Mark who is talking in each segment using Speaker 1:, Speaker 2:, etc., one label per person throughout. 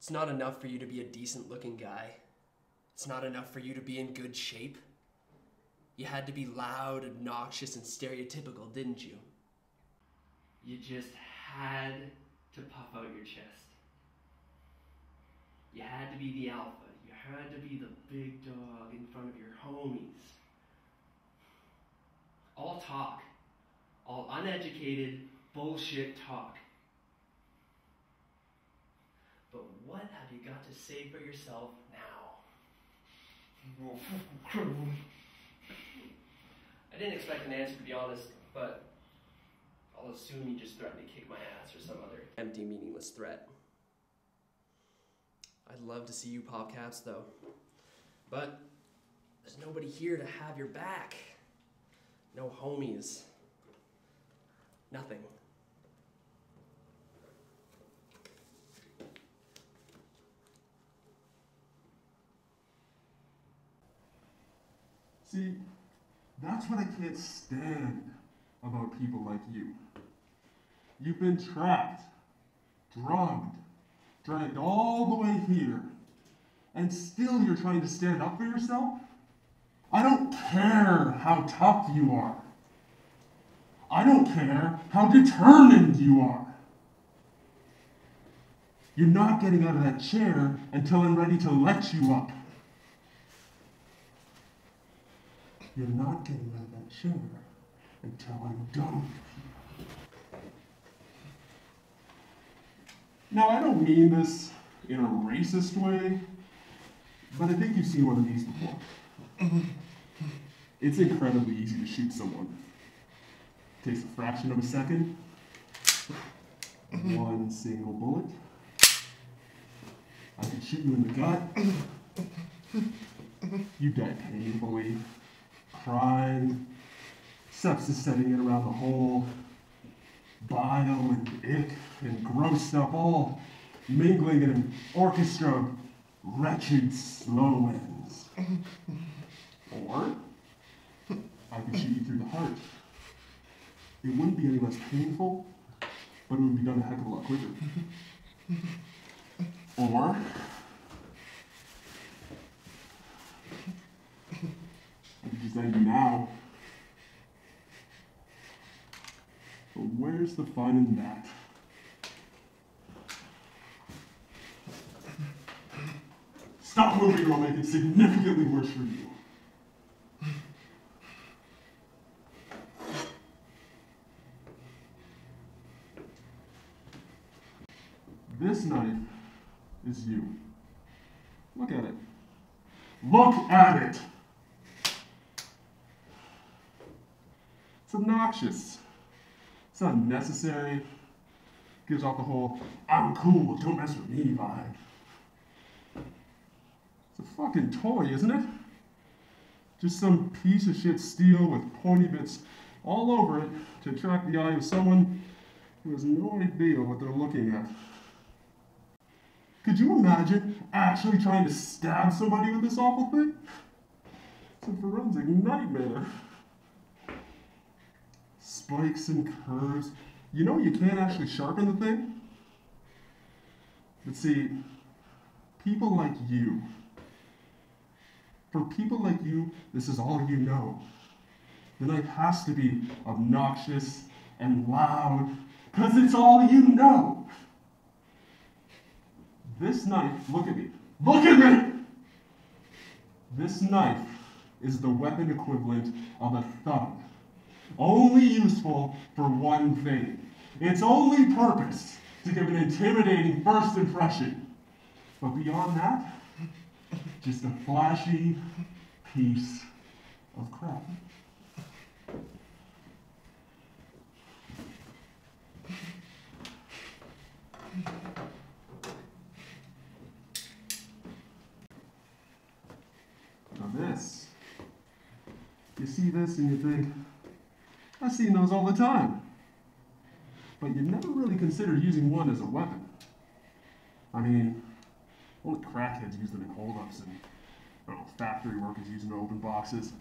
Speaker 1: It's not enough for you to be a decent-looking guy. It's not enough for you to be in good shape. You had to be loud, obnoxious, and stereotypical, didn't you?
Speaker 2: You just had to puff out your chest. You had to be the alpha. You had to be the big dog in front of your homies. All talk. All uneducated bullshit talk. But what have you got to say for yourself now? I didn't expect an answer, to be honest, but I'll assume you just threatened to kick my ass or some other
Speaker 1: Empty, meaningless threat. I'd love to see you pop caps, though. But there's nobody here to have your back. No homies. Nothing.
Speaker 3: See, that's what I can't stand about people like you. You've been trapped, drugged, dragged all the way here, and still you're trying to stand up for yourself? I don't care how tough you are. I don't care how determined you are. You're not getting out of that chair until I'm ready to let you up. You're not getting out of that chair until I'm done with you. Now, I don't mean this in a racist way, but I think you've seen one of these before. It's incredibly easy to shoot someone. It takes a fraction of a second, one single bullet. I could shoot you in the gut. You die painfully, crying, sepsis setting in around the hole, bile and ick and gross stuff all mingling in an orchestra of wretched slow ends. Or I could shoot you through the heart. It wouldn't be any less painful, but it would be done a heck of a lot quicker. Or I could just end you now. But where's the fun in that? Stop moving or I'll make it significantly worse for you. This knife is you. Look at it. Look at it! It's obnoxious. It's unnecessary. Gives off the whole, I'm cool, don't mess with me vibe. It's a fucking toy, isn't it? Just some piece of shit steel with pointy bits all over it to attract the eye of someone who has no idea what they're looking at. Could you imagine actually trying to stab somebody with this awful thing? It's a forensic nightmare. Spikes and curves. You know you can't actually sharpen the thing? But see, people like you, for people like you, this is all you know. The knife has to be obnoxious and loud, because it's all you know. This knife, look at me. Look at me! This knife is the weapon equivalent of a thumb. Only useful for one thing. Its only purpose to give an intimidating first impression. But beyond that, just a flashy piece of crap. Now this, you see this and you think, I've seen those all the time. But you never really consider using one as a weapon. I mean, only crackheads use them in holdups and factory workers use them to open boxes.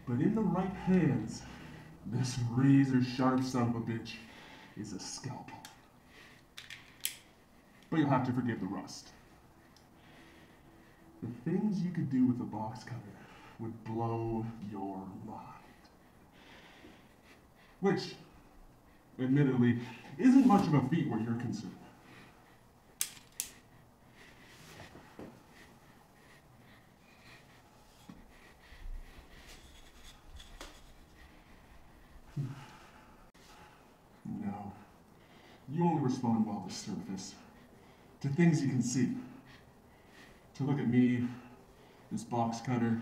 Speaker 3: But in the right hands, this razor sharp son of a bitch is a scalpel. but you'll have to forgive the rust. The things you could do with a box cutter would blow your mind. Which, admittedly, isn't much of a feat where you're concerned. No. You only respond well to surface, to things you can see. To look at me, this box cutter,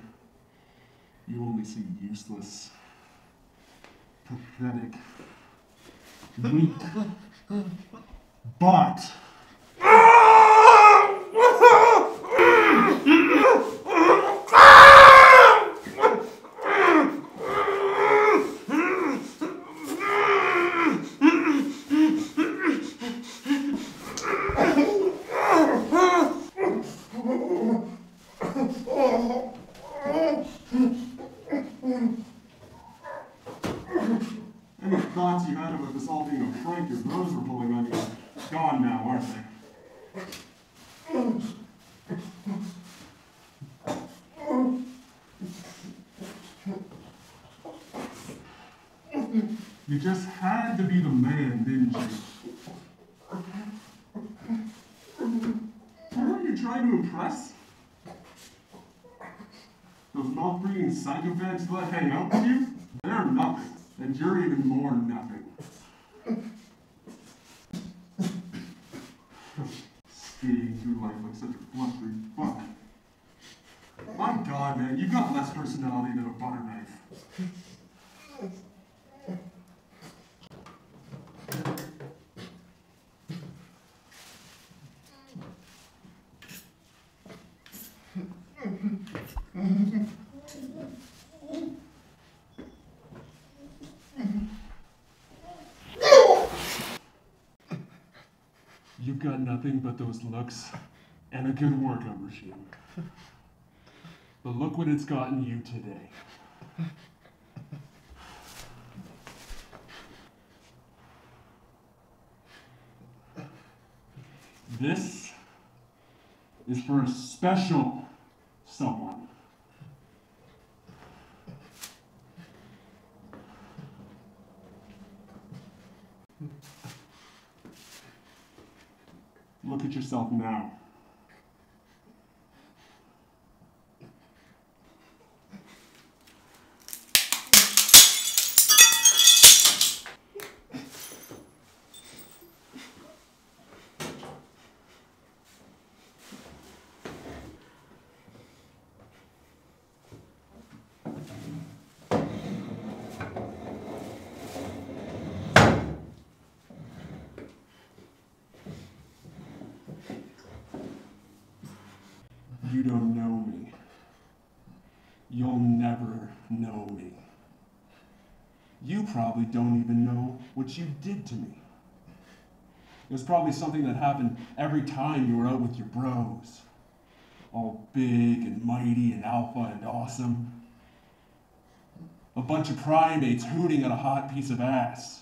Speaker 3: you only see useless, pathetic, weak, but... Any thoughts you had about this all being a prank your bros were pulling on you are gone now, aren't they? You just had to be the man, didn't you? Who are you trying to impress? Those mouth-breathing psychopaths who let hang out with you? They're nothing. And you're even more nothing. Skating through life like such a blustery fuck. My God, man, you've got less personality than a butter knife. You've got nothing but those looks and a good workout regime. But look what it's gotten you today. This is for a special someone. Look at yourself now. You don't know me. You'll never know me. You probably don't even know what you did to me. It was probably something that happened every time you were out with your bros. All big and mighty and alpha and awesome. A bunch of primates hooting at a hot piece of ass.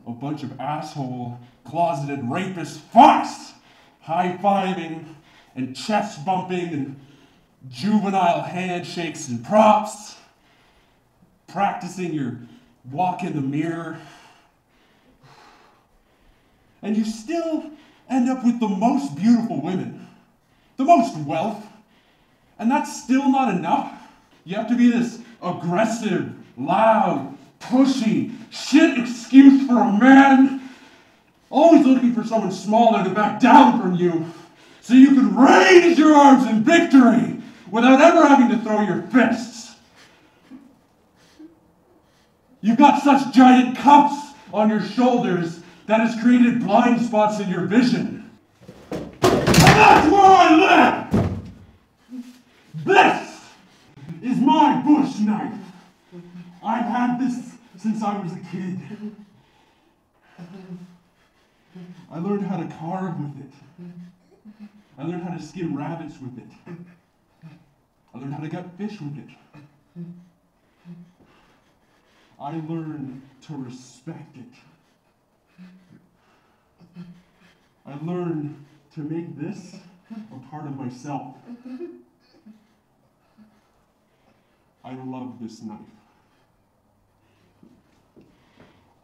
Speaker 3: A bunch of asshole, closeted rapist fucks high-fiving and chest bumping and juvenile handshakes and props, practicing your walk in the mirror. And you still end up with the most beautiful women, the most wealth, and that's still not enough. You have to be this aggressive, loud, pushy, shit excuse for a man, always looking for someone smaller to back down from you, so you can raise your arms in victory without ever having to throw your fists. You've got such giant cuffs on your shoulders that has created blind spots in your vision. And that's where I live! This is my bush knife. I've had this since I was a kid. I learned how to carve with it. I learned how to skin rabbits with it. I learned how to gut fish with it. I learned to respect it. I learned to make this a part of myself. I love this knife.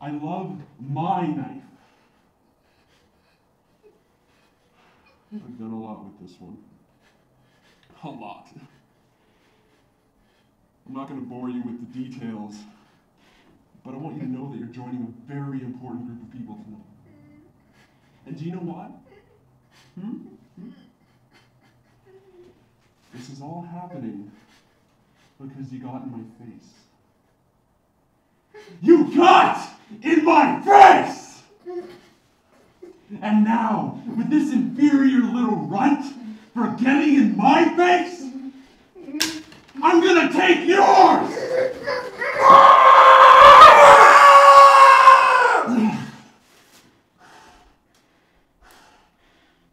Speaker 3: I love my knife. I've done a lot with this one. A lot. I'm not going to bore you with the details, but I want you to know that you're joining a very important group of people tonight. And do you know why? This is all happening because you got in my face. You got in my face! And now, with this inferior little runt for getting in my face, I'm gonna take yours!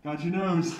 Speaker 3: Got your nose.